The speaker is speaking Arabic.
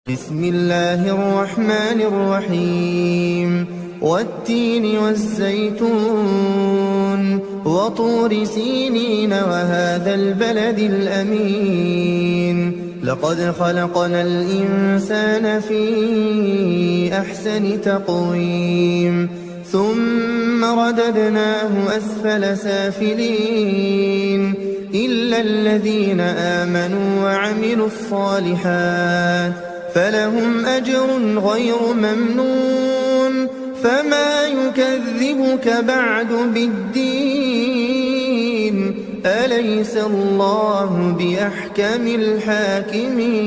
بسم الله الرحمن الرحيم والتين والزيتون وطور سينين وهذا البلد الأمين لقد خلقنا الإنسان في أحسن تقويم ثم رددناه أسفل سافلين إلا الذين آمنوا وعملوا الصالحات فلهم أجر غير ممنون فما يكذبك بعد بالدين أليس الله بأحكم الحاكمين